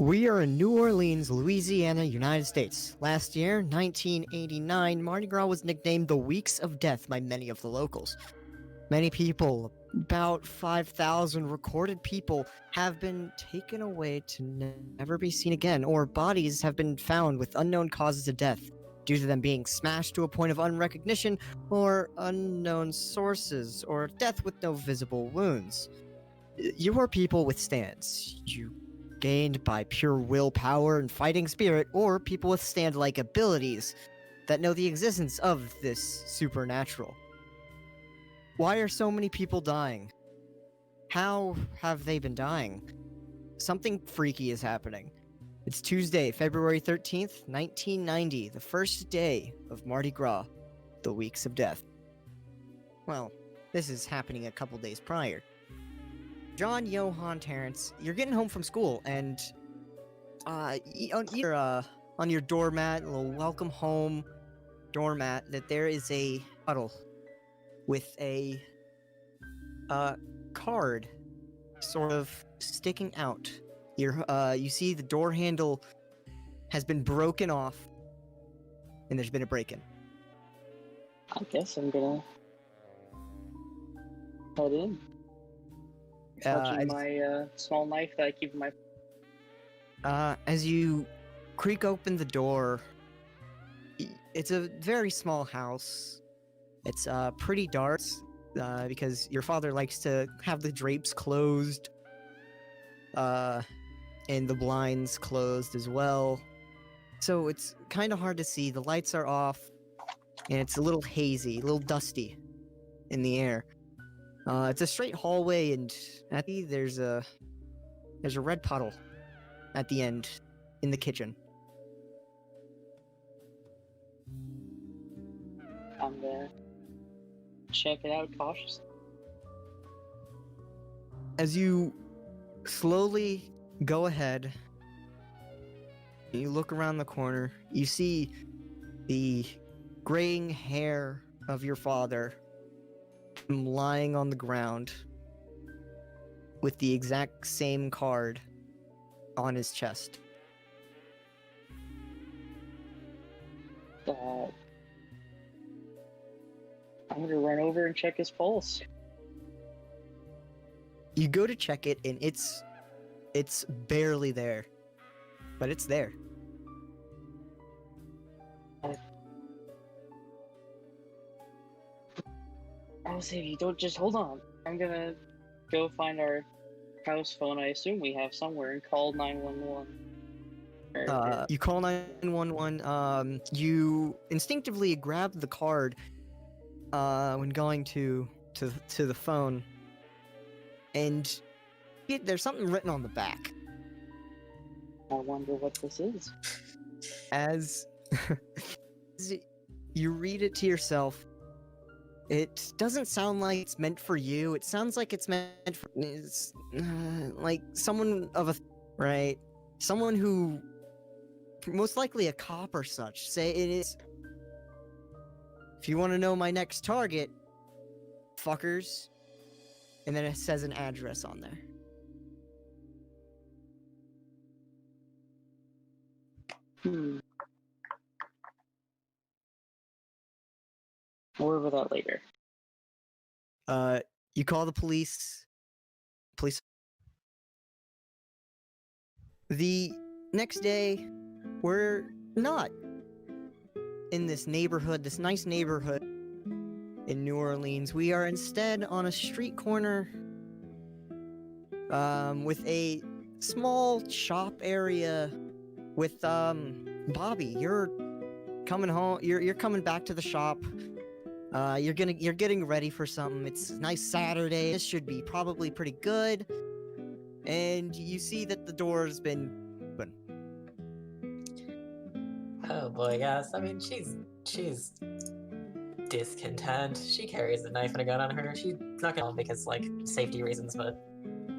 We are in New Orleans, Louisiana, United States. Last year, 1989, Mardi Gras was nicknamed the Weeks of Death by many of the locals. Many people, about 5,000 recorded people, have been taken away to never be seen again, or bodies have been found with unknown causes of death, due to them being smashed to a point of unrecognition, or unknown sources, or death with no visible wounds. You are people with stands. You gained by pure willpower and fighting spirit, or people with stand-like abilities that know the existence of this supernatural. Why are so many people dying? How have they been dying? Something freaky is happening. It's Tuesday, February 13th, 1990, the first day of Mardi Gras, the Weeks of Death. Well, this is happening a couple days prior. John, Johann, Terrance, you're getting home from school, and you're on your doormat, a little welcome home doormat, that there is a puddle with a card sort of sticking out. You see the door handle has been broken off, and there's been a break-in. I guess I'm gonna head in. Touching my small knife that I keep in my... As you creak open the door, it's a very small house. It's pretty dark, because your father likes to have the drapes closed, and the blinds closed as well. So it's kind of hard to see. The lights are off, and it's a little hazy, a little dusty in the air. It's a straight hallway, and at the there's a red puddle at the end in the kitchen. I'm gonna check it out cautiously. As you slowly go ahead, you look around the corner, you see the graying hair of your father lying on the ground with the exact same card on his chest. I'm gonna run over and check his pulse. You go to check it, and it's barely there, but it's there. I'll save you. Don't just hold on. I'm gonna go find our house phone. I assume we have somewhere, and call 911. You call 911. You instinctively grab the card when going to the phone, and there's something written on the back. I wonder what this is. As you read it to yourself, it doesn't sound like it's meant for you. It sounds like it's meant for like someone of a right, someone who most likely a cop or such. Say it is. If you want to know my next target, fuckers, and then it says an address on there. More about that later. You call the police. The next day, we're not in this neighborhood, this nice neighborhood in New Orleans. We are instead on a street corner, with a small shop area with, Bobbie. You're coming home, you're coming back to the shop. You're getting ready for something. It's a nice Saturday. This should be probably pretty good. And you see that the door's been open. Oh boy, yes. I mean, she's discontent. She carries a knife and a gun on her. She's not gonna because like safety reasons, but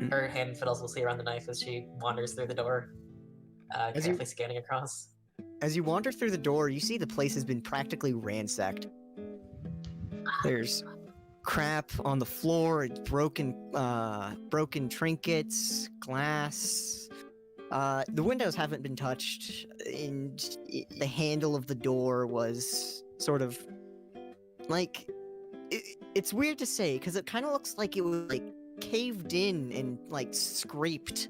her hand and fiddles will see around the knife as she wanders through the door, carefully scanning across. As you wander through the door, you see the place has been practically ransacked. There's crap on the floor, broken trinkets, glass, The windows haven't been touched, and the handle of the door was sort of like it's weird to say because it kind of looks like it was like caved in and like scraped.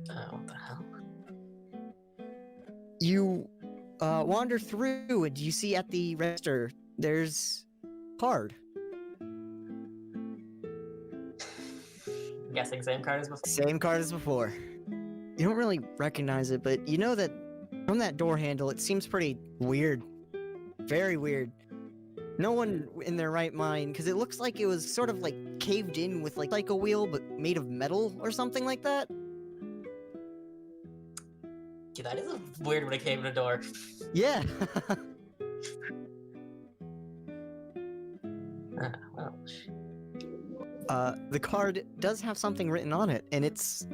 What the hell? You wander through, and you see at the register there's a card. I'm guessing same card as before. Same card as before. You don't really recognize it, but you know that from that door handle, it seems pretty weird. Very weird. No one in their right mind, because it looks like it was sort of like caved in with like a wheel, but made of metal or something like that. Gee, that is a weird when it came in a door. Yeah. Well. The card does have something written on it, and it's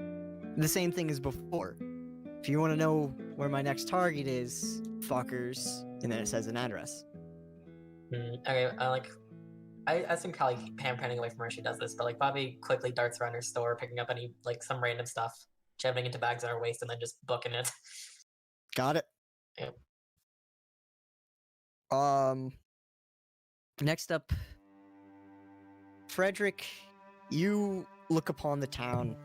the same thing as before. If you want to know where my next target is, fuckers, and then it says an address. Okay, I assume Callie panning away from her, she does this, but like Bobbie quickly darts around her store, picking up any like some random stuff, jamming into bags on her waist, and then just booking it. Got it. Yep. Next up, Fredrick, you look upon the town.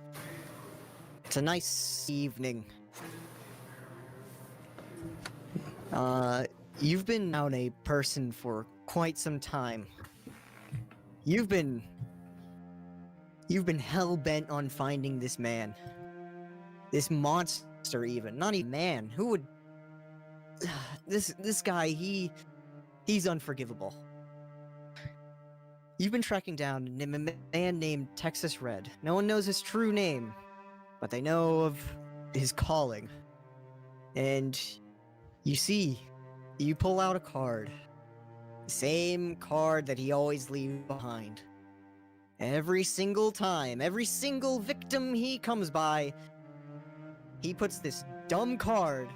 It's a nice evening. You've been down a person for quite some time. You've been hell-bent on finding this man. This monster even. Not even man. Who would... This guy, he's unforgivable. You've been tracking down a man named Texas Red. No one knows his true name, but they know of his calling. And you pull out a card. The same card that he always leaves behind. Every single time, every single victim he comes by, he puts this dumb card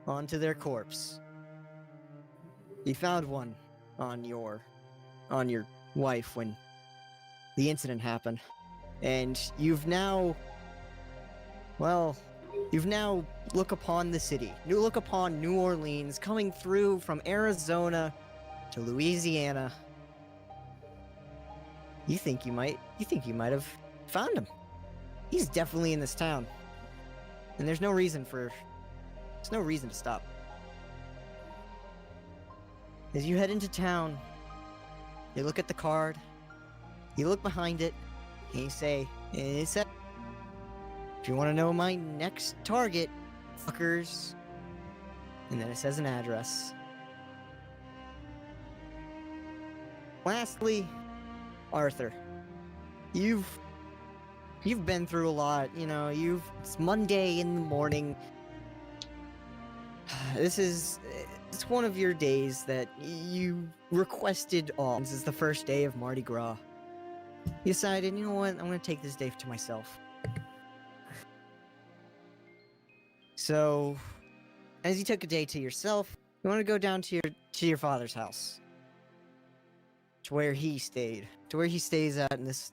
onto their corpse. You found one on your wife when the incident happened. And you've now look upon the city. You look upon New Orleans coming through from Arizona to Louisiana. You think you might have found him. He's definitely in this town. And there's no reason to stop. As you head into town, you look at the card, you look behind it, and you say, if you want to know my next target, fuckers. And then it says an address. Lastly, Arthur. You've been through a lot, you know, it's Monday in the morning. It's one of your days that you requested off. This is the first day of Mardi Gras. You decided, you know what, I'm gonna take this day to myself. So, as you took a day to yourself, you want to go down to your father's house. To where he stayed. To where he stays at in this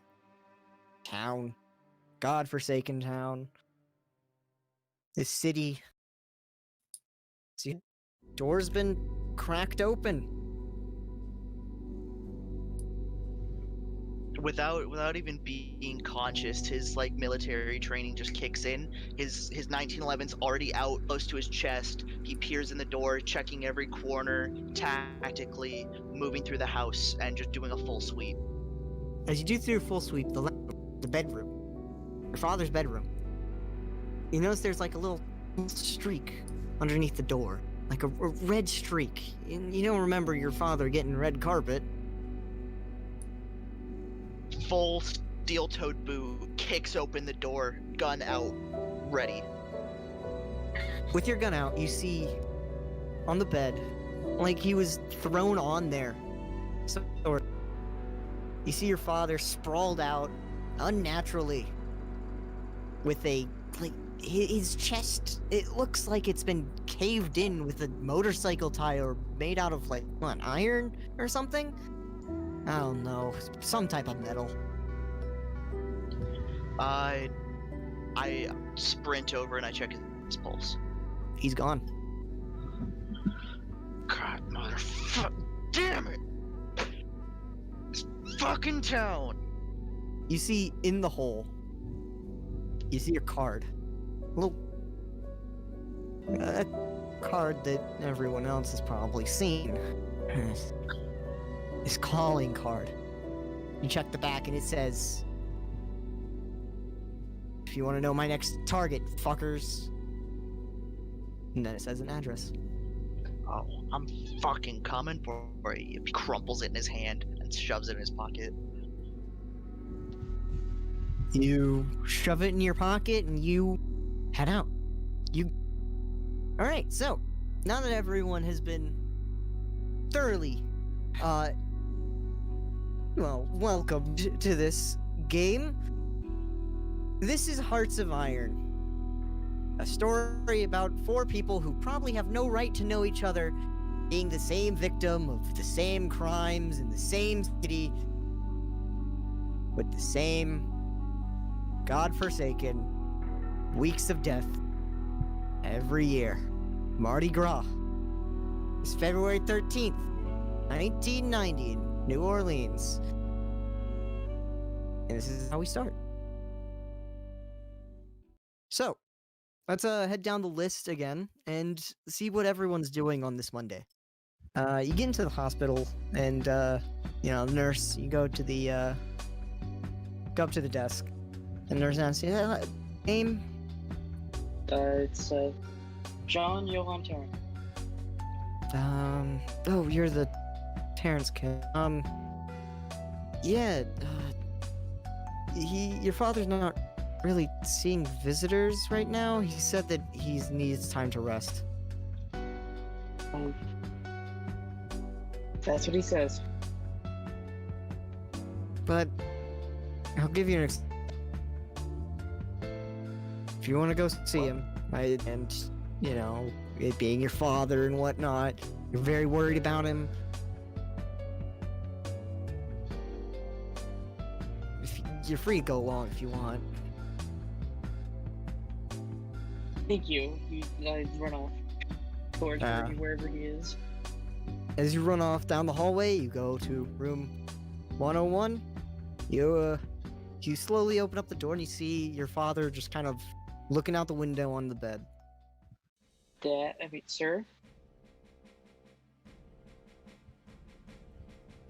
town. God-forsaken town. This city. See, door's been cracked open. Without even being conscious, his like military training just kicks in. His 1911's already out close to his chest. He peers in the door, checking every corner, tactically moving through the house and just doing a full sweep. As you do through a full sweep, the bedroom, your father's bedroom, you notice there's like a little streak underneath the door, like a red streak. And you don't remember your father getting red carpet. Full steel-toed boot, kicks open the door, gun out, ready. With your gun out, you see on the bed, like he was thrown on there. So you see your father sprawled out unnaturally with his chest. It looks like it's been caved in with a motorcycle tire made out of iron or something? I don't know, some type of metal. I sprint over and I check his pulse. He's gone. God, motherfucker. Damn it! This fucking town! You see in the hole, you see your card. A little card that everyone else has probably seen. This calling card. You check the back and it says, "If you want to know my next target, fuckers." And then it says an address. Oh, I'm fucking coming for you. He crumples it in his hand and shoves it in his pocket. You shove it in your pocket and you head out. Alright, so, now that everyone has been thoroughly, welcomed to this game, this is Hearts of Iron. A story about 4 people who probably have no right to know each other, being the same victim of the same crimes in the same city, with the same godforsaken weeks of death every year. Mardi Gras is February 13th, 1990 in New Orleans. And this is how we start. So, let's head down the list again and see what everyone's doing on this Monday. You get into the hospital and, the nurse, you go up to the desk. The nurse asks you, name? It's John Johann Terrance. Oh, you're the Terrance kid. Yeah, your father's not really seeing visitors right now. He said that he needs time to rest. That's what he says. But I'll give you if you want to go see him, and it being your father and whatnot, you're very worried about him. You're free to go along if you want. Thank you. I run off towards wherever he is. As you run off down the hallway, you go to room 101. You slowly open up the door and you see your father just kind of looking out the window on the bed. Sir?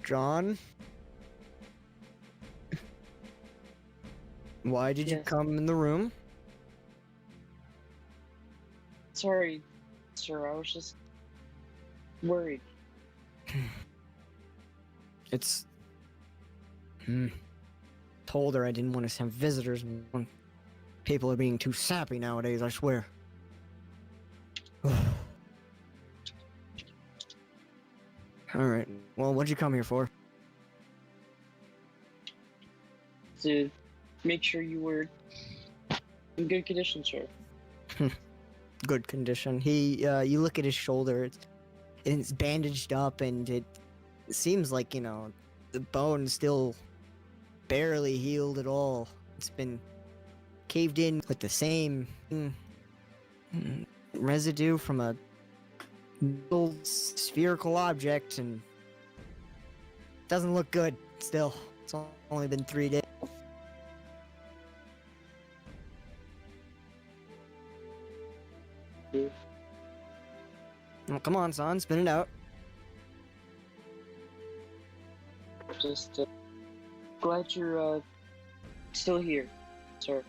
John? Why did you Yes. come in the room? Sorry, sir, I was just worried. It's... Told her I didn't want to have visitors when people are being too sappy nowadays, I swear. Alright, well, what'd you come here for? To make sure you were in good condition, sir. Good condition. You look at his shoulder, it's bandaged up, and it seems like, the bone's still barely healed at all. It's been caved in with the same residue from a little spherical object, and doesn't look good still. It's only been 3 days. Well, come on, son, spin it out. Just glad you're still here, sir.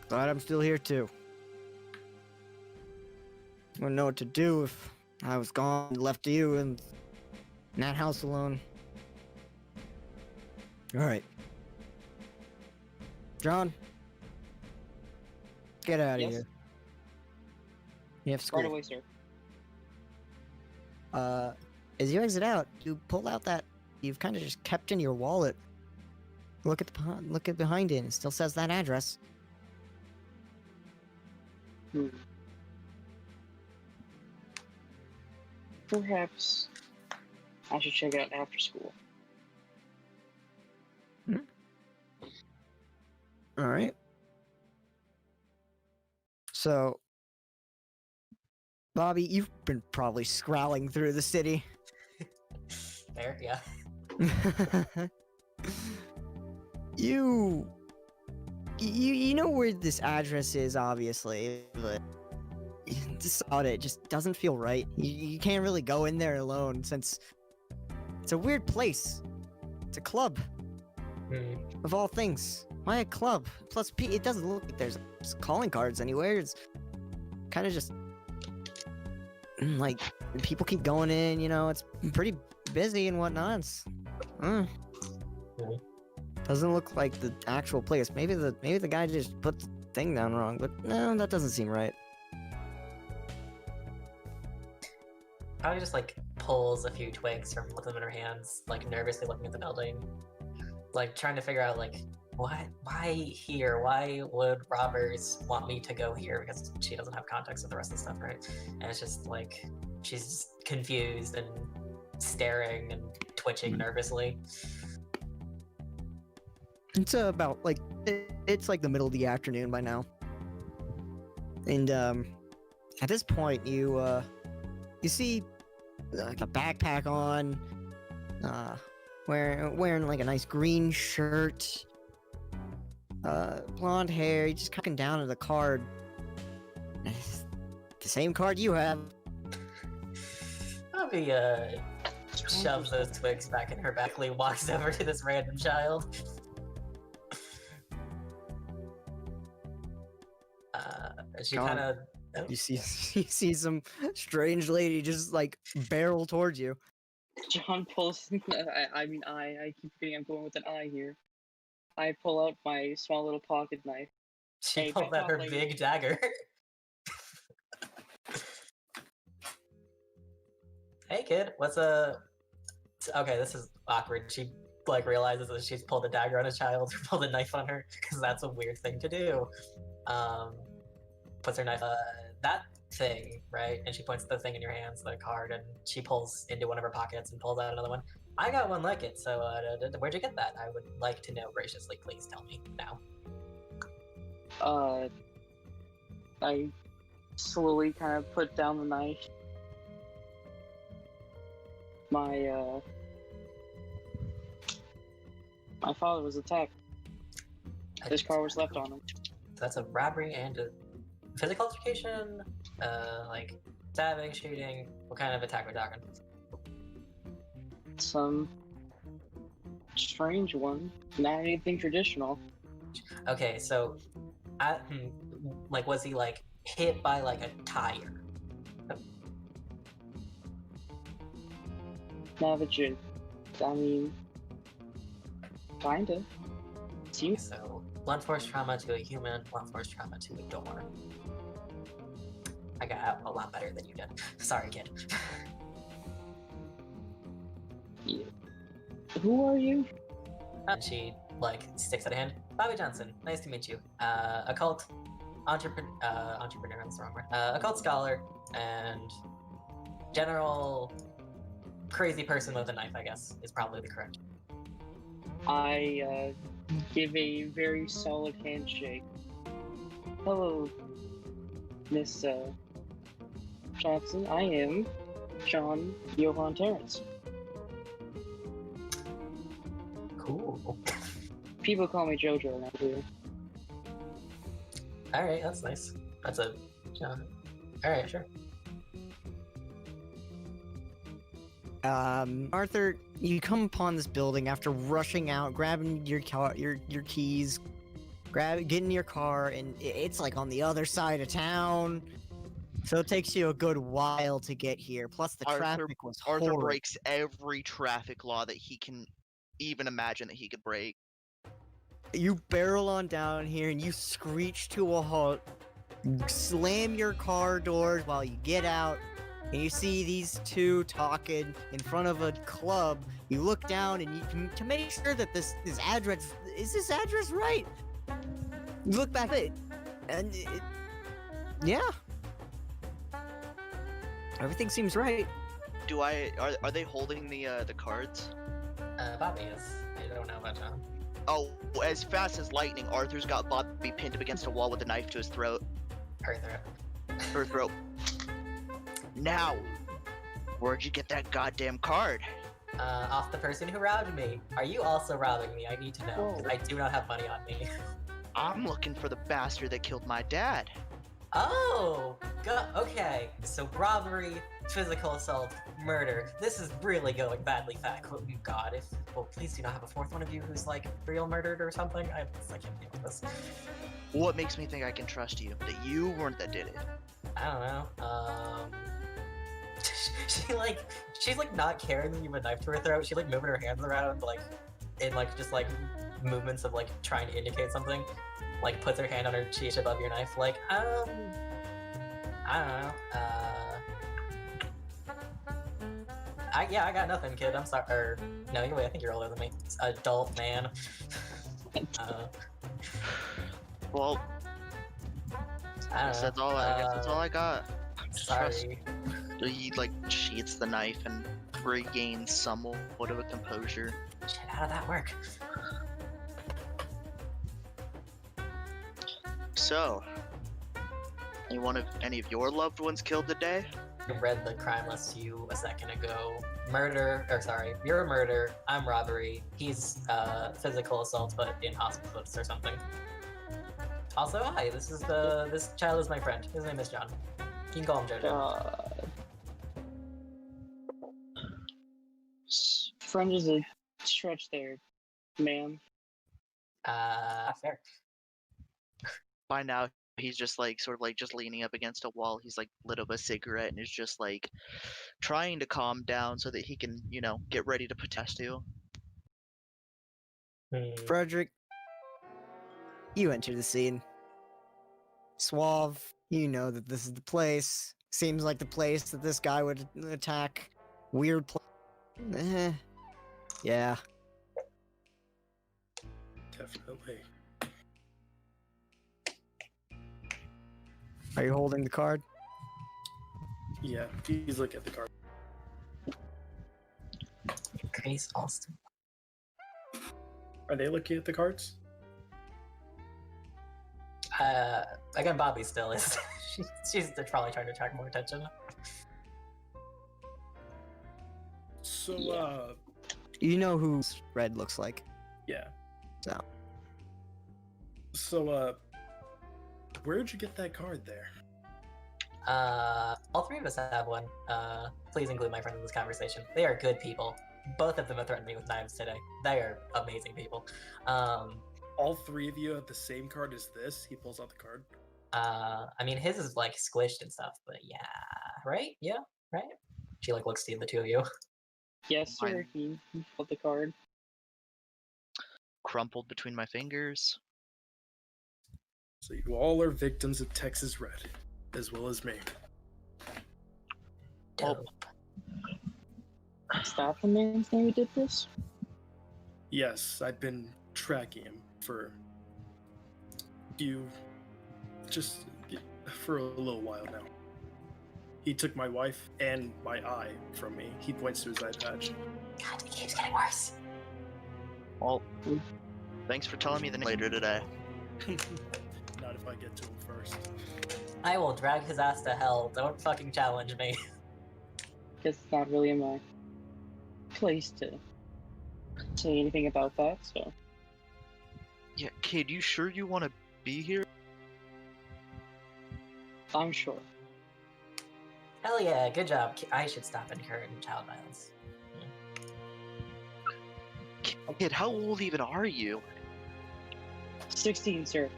Glad I'm still here too. Wouldn't know what to do if I was gone and left you in that house alone. Alright. John. Get out of Yes? here. You have school. Right away, sir. As you exit out, you pull out that you've kind of just kept in your wallet. Look at behind it. It still says that address. Perhaps I should check it out after school. All right. So, Bobbie, you've been probably scrolling through the city. There, yeah. you know where this address is, obviously, but just about it just doesn't feel right. You can't really go in there alone since it's a weird place. It's a club, of all things. Why a club? Plus, it doesn't look like there's calling cards anywhere. It's kind of just like people keep going in. You know, it's pretty busy and whatnot. Doesn't look like the actual place. Maybe the guy just put the thing down wrong, but no, that doesn't seem right. Probably just like pulls a few twigs from them in her hands, like nervously looking at the building, like trying to figure out like why here? Why would robbers want me to go here? Because she doesn't have context of the rest of the stuff, right? And it's just like she's confused and staring and twitching nervously. It's about like it's like the middle of the afternoon by now, and at this point you see like a backpack on, wearing like a nice green shirt, blonde hair. He's just looking down at the card. The same card you have. Bobbie shoves those twigs back in her back, walks over to this random child. She kind of. You see some strange lady just like barrel towards you. John pulls. I keep forgetting I'm going with an I here. I pull out my small little pocket knife. She pulled out her big dagger. Hey kid, what's a? Okay, this is awkward. She like realizes that she's pulled a dagger on a child or pulled a knife on her because that's a weird thing to do. Puts her knife, that thing, right? And she points at the thing in your hands, the card, and she pulls into one of her pockets and pulls out another one. I got one like it, so where'd you get that? I would like to know graciously. Please tell me now. I slowly kind of put down the knife. My father was attacked. This car was left on him. That's a robbery and a physical altercation, like stabbing, shooting. What kind of attack we're talking? Some strange one. Not anything traditional. Okay, so, like, was he like hit by like a tire? Navigate. I mean, kinda. See? So, blunt force trauma to a human, blunt force trauma to a door. I got out a lot better than you did. Sorry, kid. Yeah. Who are you? And she, like, sticks out a hand. Bobbie Johnson, nice to meet you. Occult entrepreneur, that's the wrong word. Occult scholar, and general crazy person with a knife, I guess, is probably the correct. I give a very solid handshake. Hello, Miss Johnson. I am Johann Terrance. Cool. People call me JoJo around here. Alright, that's nice. That's a... Alright, sure. Arthur, you come upon this building after rushing out, grabbing your car, your keys, getting your car, and it's like on the other side of town. So it takes you a good while to get here. Plus the traffic was horrible. Arthur breaks every traffic law that he can even imagine that he could break. You barrel on down here and you screech to a halt, slam your car doors while you get out. And you see these two talking in front of a club. You look down and you to make sure that this address is this address right. You look back at it, and yeah, everything seems right. Are they holding the cards? Bobbie is. I don't know about John. Oh, as fast as lightning, Arthur's got Bobbie pinned up against a wall with a knife to his throat. Arthur. Her throat. Now, where'd you get that goddamn card? Off the person who robbed me. Are you also robbing me? I need to know. 'Cause I do not have money on me. I'm looking for the bastard that killed my dad. Oh, okay. So robbery, physical assault, murder. This is really going badly fast. Oh God, please do not have a fourth one of you who's like real murdered or something. I can't deal with this. What makes me think I can trust you? That you weren't that did it? I don't know. She's like not carrying you with a knife to her throat. She like moving her hands around like in like just like movements of like trying to indicate something. Like puts her hand on her cheek above your knife. Like I don't know. I got nothing, kid. I'm sorry. Or no, I think you're older than me. Adult man. Well, I guess don't know. I guess that's all I got. Sorry. He like sheaths the knife and regains somewhat of a composure. Shit, how did that work? So, any of your loved ones killed today? I read the crime list to you a second ago. You're a murder, I'm robbery, he's physical assault but in hospitals or something. Also, hi, this child is my friend. His name is John. You can call him JoJo. Friend is a stretch there, ma'am. Fair. By now, he's just like sort of like just leaning up against a wall. He's like lit up a cigarette and is just like trying to calm down so that he can, get ready to protest you. Fredrick, you enter the scene. Suave, you know that this is the place. Seems like the place that this guy would attack. Weird place. Yeah. Definitely. Are you holding the card? Yeah, he's looking at the card. Grace Alston. Are they looking at the cards? Again, Bobbie still is. she's probably trying to attract more attention. So, You know who Red looks like. yeah. So. So, where'd you get that card there? All three of us have one. Please include my friends in this conversation. They are good people. Both of them have threatened me with knives today. They are amazing people. All three of you have the same card as this? He pulls out the card. I mean, his is like squished and stuff, but yeah, right? Yeah, right? She like looks to the two of you. Yes, sir. He pulled the card. Crumpled between my fingers. So you all are victims of Texas Red, as well as me. Dope. Is that the man's name who did this? Yes, I've been tracking him for for a little while now. He took my wife and my eye from me. He points to his eye patch. God, it keeps getting worse. Well, thanks for telling me the name later today. Not if I get to him first. I will drag his ass to hell. Don't fucking challenge me. Guess it's not really in my place to say anything about that, so. Yeah, kid, you sure you want to be here? I'm sure. Hell yeah, good job. I should stop encouraging child violence. Kid, how old even are you? 16, sir.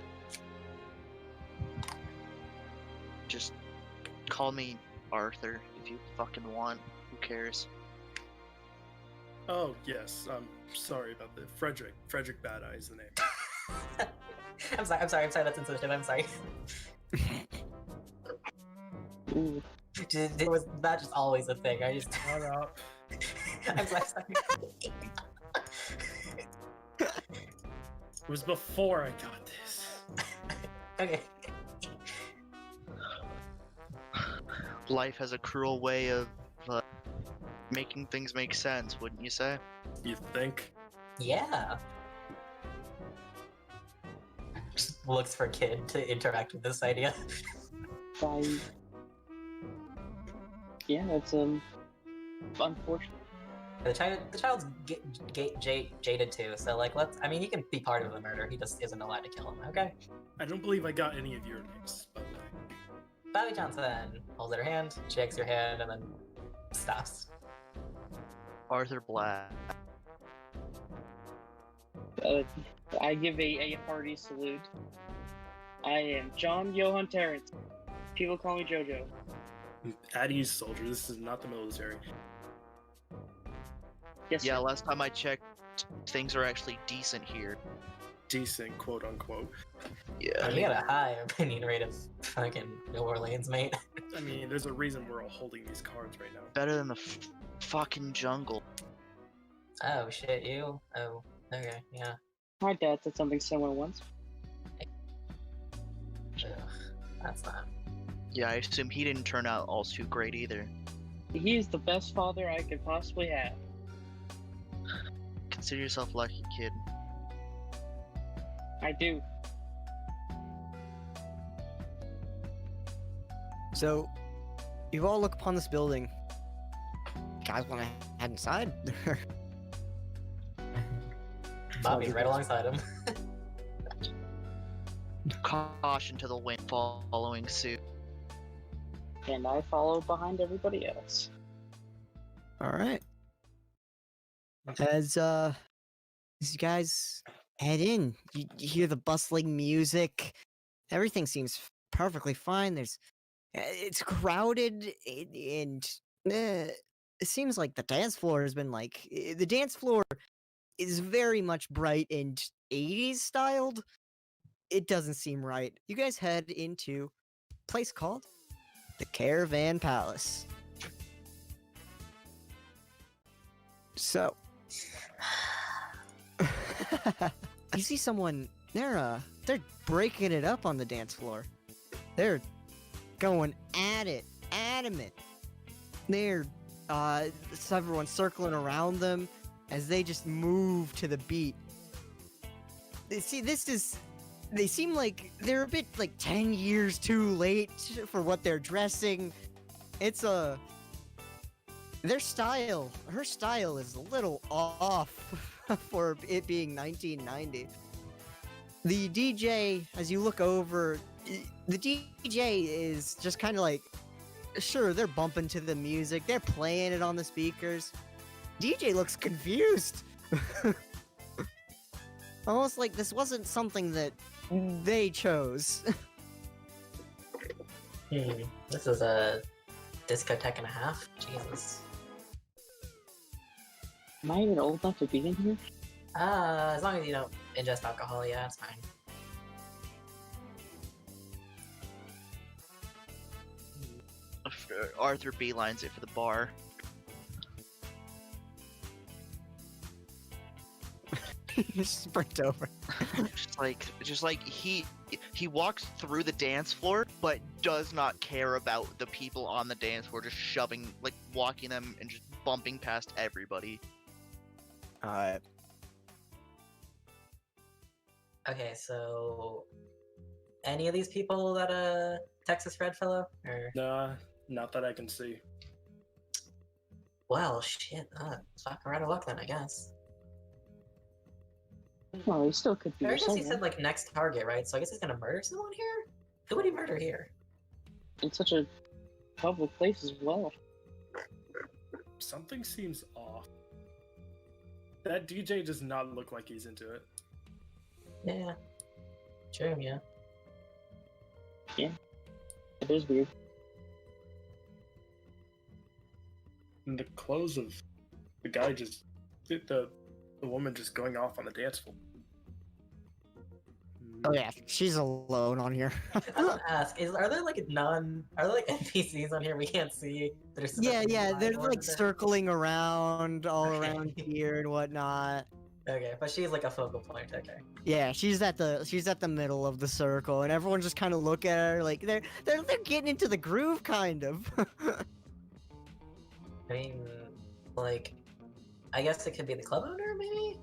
Just call me Arthur if you fucking want. Who cares? Oh, yes. I'm sorry about the Fredrick. Fredrick Badeye is the name. I'm sorry, that's insensitive, I'm sorry. Ooh. Was that just always a thing? I just... Shut up. I'm sorry. It was before I got this. Okay. Life has a cruel way of making things make sense, wouldn't you say? You think? Yeah. looks for Kid to interact with this idea. Yeah, it's unfortunate. The child's jaded too, so like I mean, he can be part of the murder. He just isn't allowed to kill him. Okay. I don't believe I got any of your names, by the way. Bobbie Johnson holds out her hand, shakes your hand, and then stops. Arthur Black. I give a hearty salute. I am Johann Terrance. People call me JoJo. At ease, soldier. This is not the military. Yes, Yeah, sir. last time I checked, things are actually decent here. Decent, quote unquote. Yeah. You got a high opinion rate of fucking New Orleans, mate. I mean, there's a reason we're all holding these cards right now. Better than the fucking jungle. Oh shit, you? Oh, okay, yeah. My dad said something similar once. Ugh, that's not. Yeah, I assume he didn't turn out all too great either. He's the best father I could possibly have. Consider yourself lucky, kid. I do. So, you all look upon this building. You guys want to head inside? Bobbie's right alongside him. Caution to the wind following suit. And I follow behind everybody else. All right. As you guys head in, you hear the bustling music. Everything seems perfectly fine. It's crowded, and it seems like the dance floor has been the dance floor is very much bright and 80s styled. It doesn't seem right. You guys head into a place called the Caravan Palace. So, you see someone, they're breaking it up on the dance floor. They're going at it, adamant. Everyone's circling around them as they just move to the beat. They seem like they're a bit 10 years too late for what they're dressing. Her style is a little off for it being 1990. The DJ, as you look over, the DJ is just kind of sure, they're bumping to the music, they're playing it on the speakers. DJ looks confused. Almost like this wasn't something that they chose. This is a discotheque and a half? Jesus. Am I even old enough to be in here? As long as you don't ingest alcohol, yeah, it's fine. Arthur beelines it for the bar. Sprint over. just like he walks through the dance floor, but does not care about the people on the dance floor, just shoving, walking them and just bumping past everybody. Okay, so any of these people that Texas Red fellow? Or Nah, not that I can see. well, shit. Fucking right of luck then, I guess. Well, he still could be I here guess he somewhere. said next target, right? So I guess he's gonna murder someone here. Who would he murder here? In such a public place as well. Something seems off. That DJ does not look like he's into it. Yeah. True. Yeah. It is weird. And the clothes of the guy the woman just going off on the dance floor. Oh yeah, she's alone on here. I was gonna ask, are there NPCs on here we can't see? That are Yeah, they're or is there- circling around all Okay. around here and whatnot. Okay, but she's a focal point. Okay. Yeah, she's at the middle of the circle, and everyone just kind of look at her like they're getting into the groove, kind of. I mean, I guess it could be the club owner, maybe.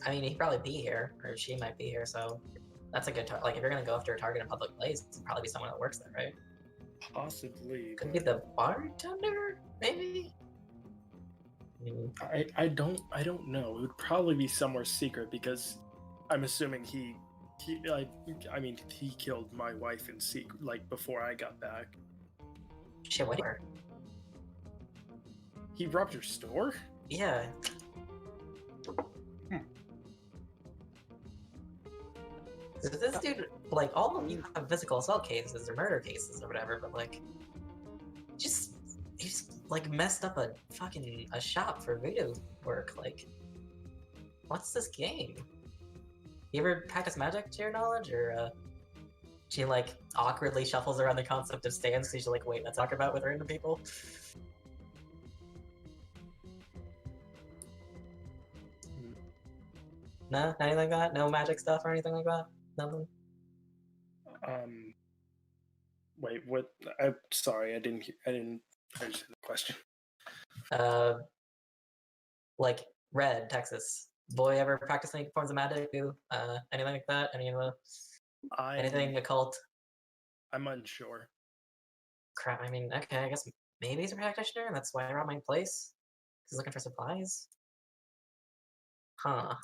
I mean, he'd probably be here, or she might be here. So, That's a good like if you're gonna go after a target in public place, it'd probably be someone that works there, right? Possibly. Could be the bartender, maybe. I don't know. It would probably be somewhere secret because I'm assuming he killed my wife in secret, like before I got back. Shit, whatever. He robbed your store? Yeah. This dude, like, all of you have physical assault cases or murder cases or whatever, but like, he's like messed up a fucking shop for voodoo work. Like, what's this game? You ever practice magic to your knowledge, or she like awkwardly shuffles around the concept of stands because she's like, wait, let's talk about with random people. No, anything like that? No magic stuff or anything like that? Nothing. Wait, what? I'm sorry, I didn't understand the question. Like Red, Texas. Boy, ever practice any forms of magic? Anything like that? Anything occult? I'm unsure. Crap. I mean, okay. I guess maybe he's a practitioner. That's why I robbed my place. He's looking for supplies. Huh.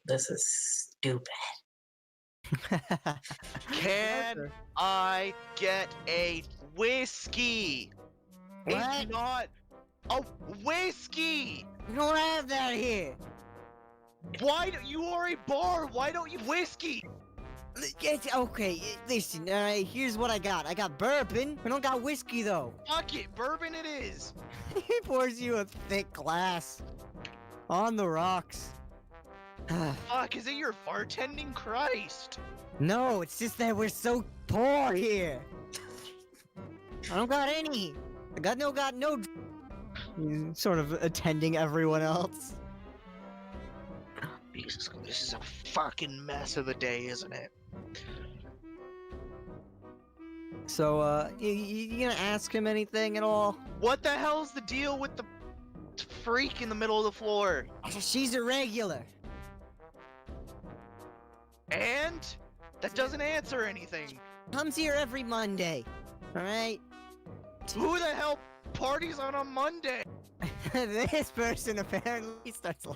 This is stupid. Can I get a whiskey? What? It's not a whiskey. We don't have that here. Why do you are a bar? Why don't you whiskey? It's okay. Listen, here's what I got. I got bourbon. I don't got whiskey though. Fuck it, bourbon it is. He pours you a thick glass on the rocks. Fuck, is it your bartending? Christ. No, it's just that we're so poor here. I don't got any. I got no. He's sort of attending everyone else. Jesus, this is a fucking mess of a day, isn't it? So, you gonna ask him anything at all? What the hell's the deal with the freak in the middle of the floor? She's a regular. And? That doesn't answer anything. Comes here every Monday. Alright? Who the hell parties on a Monday? This person apparently starts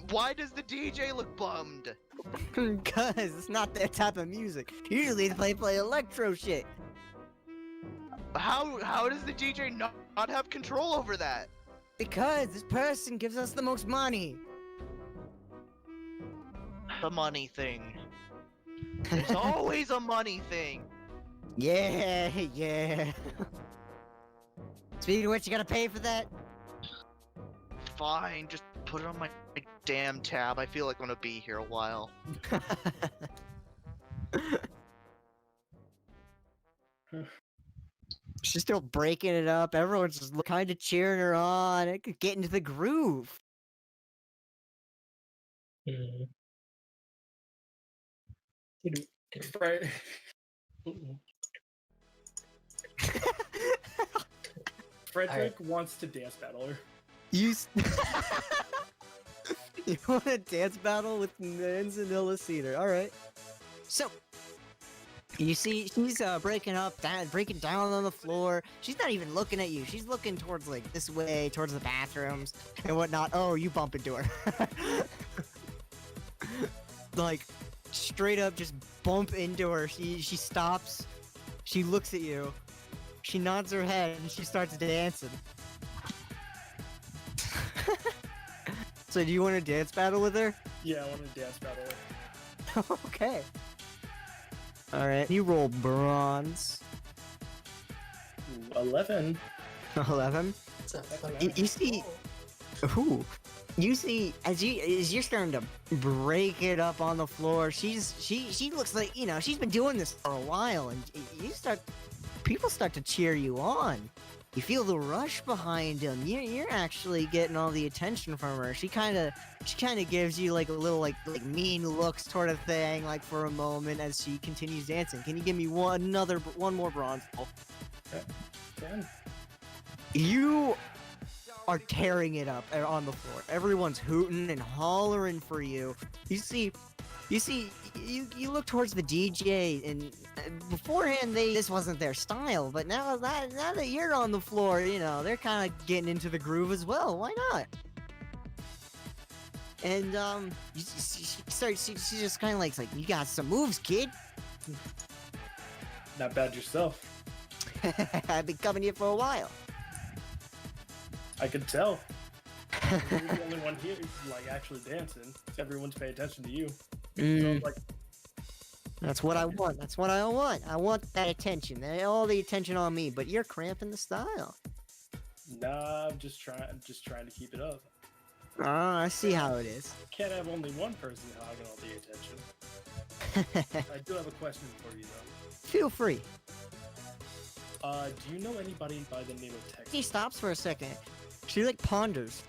Why does the DJ look bummed? Cause it's not their type of music. Usually they play electro shit. How does the DJ not have control over that? Because this person gives us the most money. The money thing. There's always a money thing. Yeah. Speaking of which, you gotta pay for that? Fine, just put it on my damn tab. I feel like I'm gonna be here a while. She's still breaking it up. Everyone's just kind of cheering her on. It could get into the groove. Right. Fredrick wants to dance battle her. You want a dance battle with Manzanilla Cedar? All right. So you see, she's breaking down on the floor. She's not even looking at you. She's looking towards like this way, towards the bathrooms and whatnot. Oh, you bump into her. Like straight up, just bump into her. She stops. She looks at you. She nods her head and she starts dancing. So do you want to dance battle with her? Yeah, I want to dance battle her. Okay. Alright, you roll bronze. 11. 11? You see... Ooh. You see, as you're starting to break it up on the floor, she looks like, you know, she's been doing this for a while, and people start to cheer you on. You feel the rush behind him. You're actually getting all the attention from her. She kind of gives you like a little like mean looks sort of thing, like for a moment as she continues dancing. Can you give me one more bronze? 10. You are tearing it up on the floor. Everyone's hooting and hollering for you. You look towards the DJ, and beforehand this wasn't their style, but now that you're on the floor, you know, they're kind of getting into the groove as well. Why not? And she just kind of like, you got some moves, kid. Not bad yourself. I've been coming here for a while. I could tell. You're the only one here, like, actually dancing. Everyone's paying attention to you. So, like, that's what I want. That's what I want. I want that attention. All the attention on me. But you're cramping the style. nah, I'm just trying to keep it up. Oh, I see how it is. Can't have only one person hogging all the attention. I do have a question for you, though. Feel free. Do you know anybody by the name of Texas? She stops for a second. She like ponders.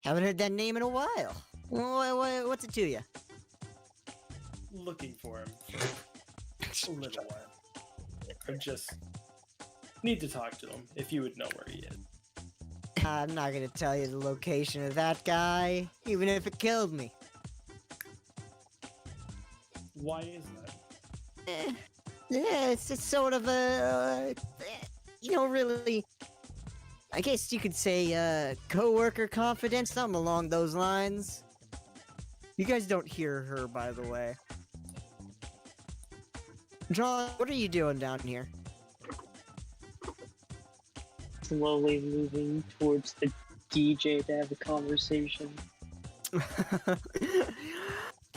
Haven't heard that name in a while. What's it to you? Looking for him for a little while. I just need to talk to him, if you would know where he is. I'm not gonna tell you the location of that guy, even if it killed me. Why is that? Yeah, it's sort of a, you know, really, I guess you could say, co-worker confidence, something along those lines. You guys don't hear her, by the way. John, what are you doing down here? Slowly moving towards the DJ to have a conversation.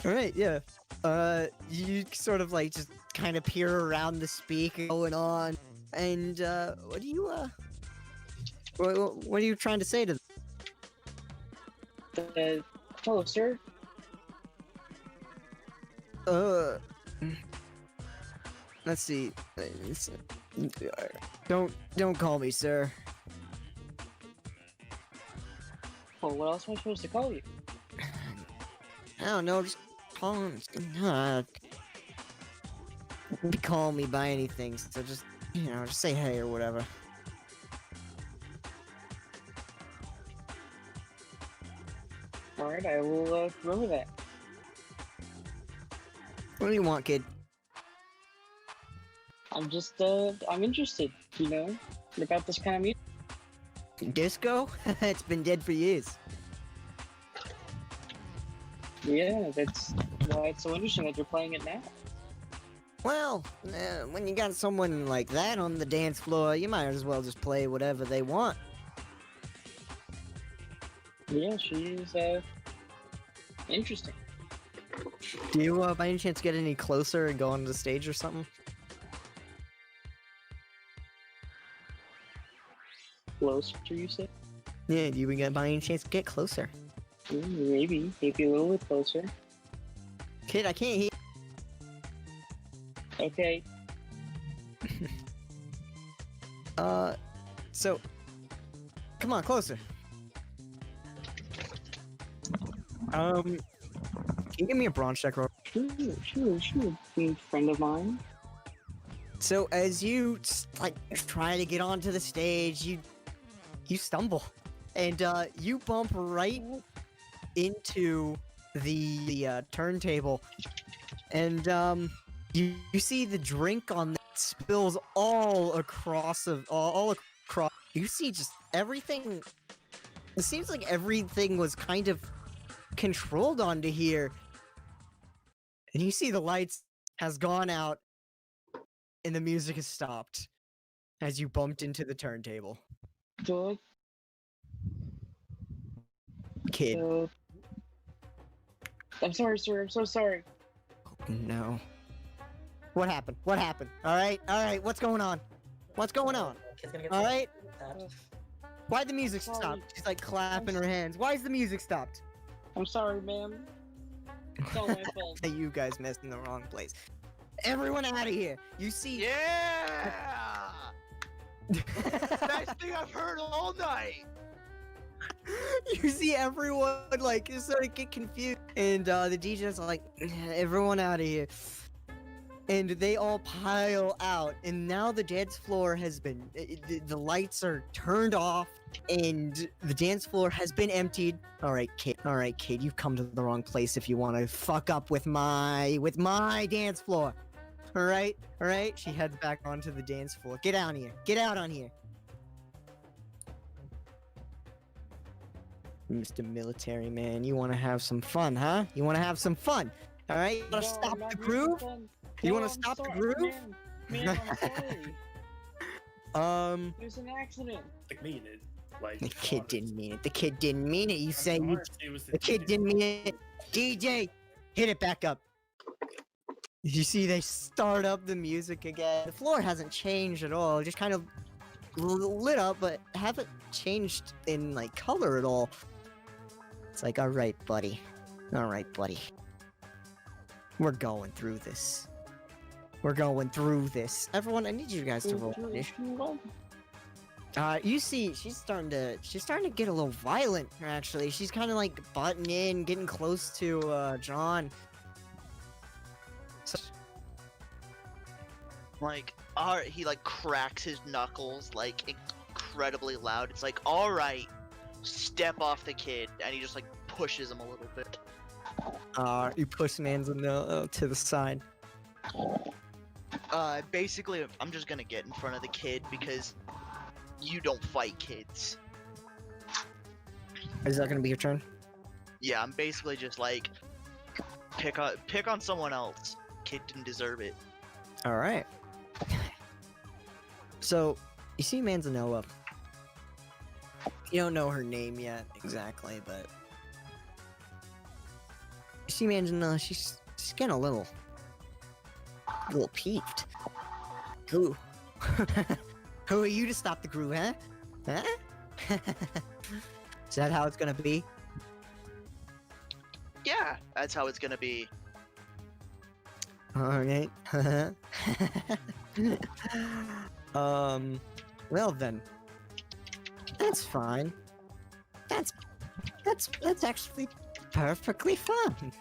Alright, yeah. You sort of like just kind of peer around the speaker going on, and what do you what are you trying to say to them? Hello, sir. Let's see. Don't call me sir. Well, what else am I supposed to call you? I don't know. Just call him. Call me by anything. So just, you know, just say hey or whatever. Alright, I will remember that. What do you want, kid? I'm just, I'm interested, you know, about this kind of music. Disco? It's been dead for years. Yeah, that's why it's so interesting that you're playing it now. Well, when you got someone like that on the dance floor, you might as well just play whatever they want. Yeah, she's, interesting. Do you, by any chance, get any closer and go onto the stage or something? Closer, you say? Yeah, do you by any chance get closer? Maybe a little bit closer. Kid, I can't hear. Okay. So, come on, closer. Can you give me a bronze check roll? Sure. Friend of mine. So, as you, like, try to get onto the stage, you stumble. And, you bump right into the turntable. And, you see the drink on that spills all across. You see just everything. It seems like everything was kind of controlled onto here. And you see the lights has gone out and the music has stopped as you bumped into the turntable. Good. Kid. I'm sorry, sir. I'm so sorry. Oh, no. What happened? What happened? Alright, what's going on? What's going on? Alright? Why'd the music stop? She's like clapping her hands. Why's the music stopped? I'm sorry, ma'am. It's all my fault. You guys messed in the wrong place. Everyone out of here. You see... Yeah! Best thing I've heard all night! You see everyone, like, just sort of get confused. And, the DJ's like, everyone out of here. and they all pile out, and now the dance floor has been the lights are turned off, and the dance floor has been emptied. All right, kid, you've come to the wrong place if you want to fuck up with my dance floor. All right. She heads back onto the dance floor. Get out on here. Mr. Military Man, you want to have some fun, huh? You want to have some fun? All right, you want to stop the groove? You want to stop the groove? Man, I'm sorry. It was an accident. Like, mean it. Like, The kid didn't mean it. The kid didn't mean it. You say you. It was The kid didn't mean it. DJ, hit it back up. You see, they start up the music again. The floor hasn't changed at all. Just kind of lit up, but haven't changed in like color at all. It's like, all right, buddy. We're going through this. Everyone, I need you guys to roll initiative. You see, she's starting to get a little violent. Actually, she's kind of like butting in, getting close to John. So, Like, he like cracks his knuckles like incredibly loud. It's like, all right, step off the kid, and he just like pushes him a little bit. you push Manzanilla to the side. Basically, I'm just gonna get in front of the kid because you don't fight kids. Is that gonna be your turn? Yeah, I'm basically just like pick on someone else. Kid didn't deserve it. All right. So, you see Manzanilla. You don't know her name yet exactly, but you see Manzanilla. She's getting a little peeved. Who? Who are you to stop the groove, huh? Is that how it's gonna be? Yeah, that's how it's gonna be. Alright. Well then. That's fine. That's actually perfectly fine.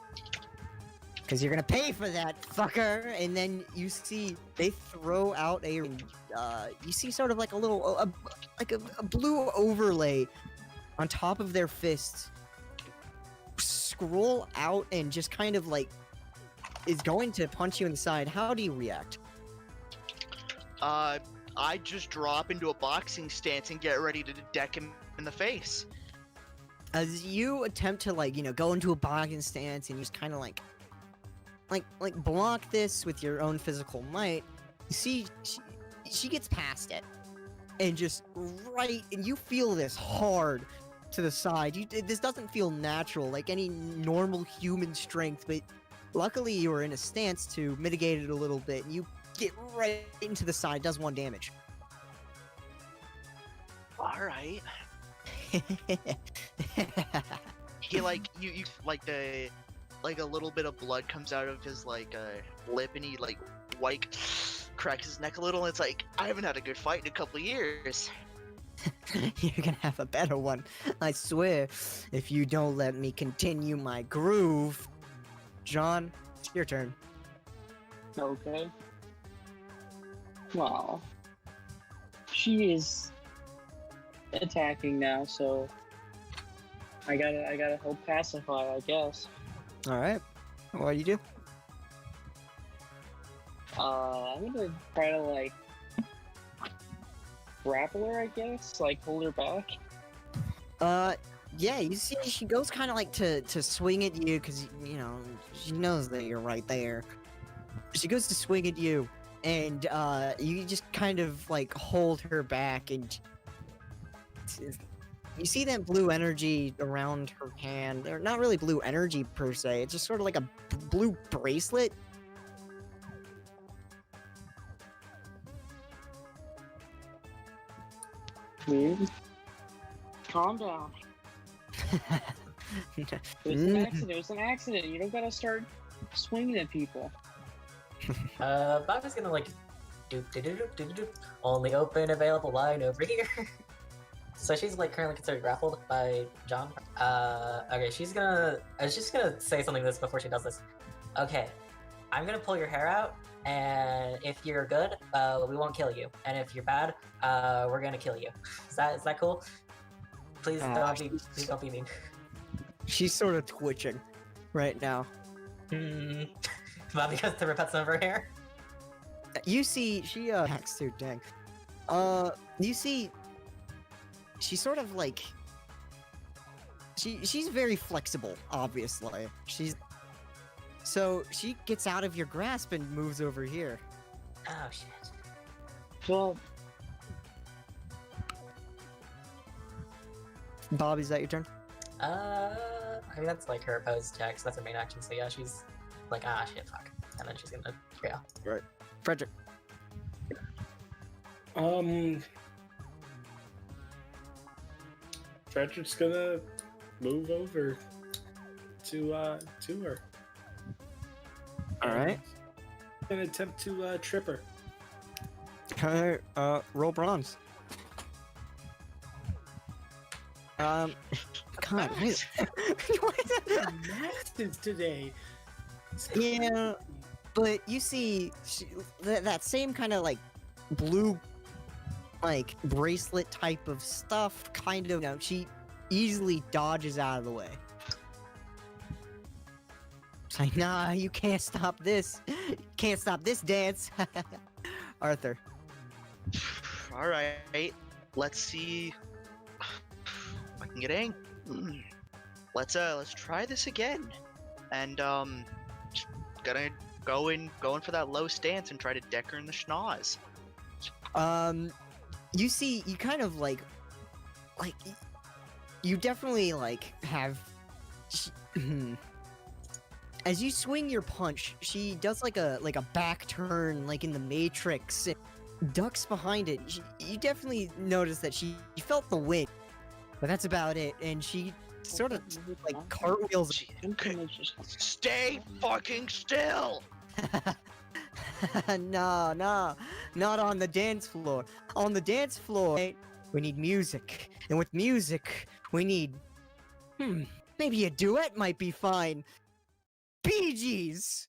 Cause you're gonna pay for that, fucker. And then you see they throw out a you see sort of like a little a blue overlay on top of their fists. Scroll out and just kind of like is going to punch you in the side. How do you react? I just drop into a boxing stance and get ready to deck him in the face. As you attempt to like, go into a boxing stance and you just kind of like block this with your own physical might, you see she gets past it and just and you feel this hard to the side. This doesn't feel natural, like any normal human strength, but luckily you were in a stance to mitigate it a little bit. You get right into the side, does 1 damage. All right. He like you like the like a little bit of blood comes out of his like lip, and he like cracks his neck a little, and it's like, I haven't had a good fight in a couple of years. You're gonna have a better one, I swear, if you don't let me continue my groove. John, it's your turn. Okay. Well, she is attacking now, so I gotta help pacify, I guess. All right. What do you do? I'm gonna try to like grapple her, I guess, like hold her back. Yeah, you see, she goes kind of like to swing at you because she knows that you're right there. She goes to swing at you, and you just kind of like hold her back, and you see that blue energy around her hand. They're not really blue energy per se. It's just sort of like a blue bracelet. Dude, calm down. It was an accident. You don't gotta start swinging at people. Bobbie's gonna like doop doop doop doop doop. Only open available line over here. So she's like currently considered grappled by John. Okay, she's gonna. I was just gonna say something to this before she does this. Okay, I'm gonna pull your hair out, and if you're good, we won't kill you, and if you're bad, we're gonna kill you. Is that cool? Please don't be mean. She's sort of twitching right now. Bobbie goes to rip out some of her hair. You see, she hacks too. Dang. You see, she's sort of like she's very flexible. Obviously, so she gets out of your grasp and moves over here. Oh shit. Well, Bobbie, is that your turn? I mean that's like her opposed check, so that's her main action. So yeah, she's like, ah shit, fuck, and then she's gonna Right. Fredrick. Fredrick's gonna move over to her. All right. And attempt to trip her. Okay. Roll bronze. God, Max is today. Yeah, but you see, that same kind of like blue, like bracelet type of stuff. Kind of, she easily dodges out of the way. It's like, nah, you can't stop this. You can't stop this dance. Arthur. All right, let's see. I can get ang. Let's try this again, and just gonna going for that low stance and try to deck her in the schnoz. You see, you kind of like you definitely like have. As you swing your punch, she does like a back turn, like in the Matrix, and ducks behind it. You definitely notice that she felt the wind, but that's about it. And she sort of like cartwheels. Stay fucking still! No, not on the dance floor. On the dance floor, we need music, and with music, we need maybe a duet might be fine. Bee Gees.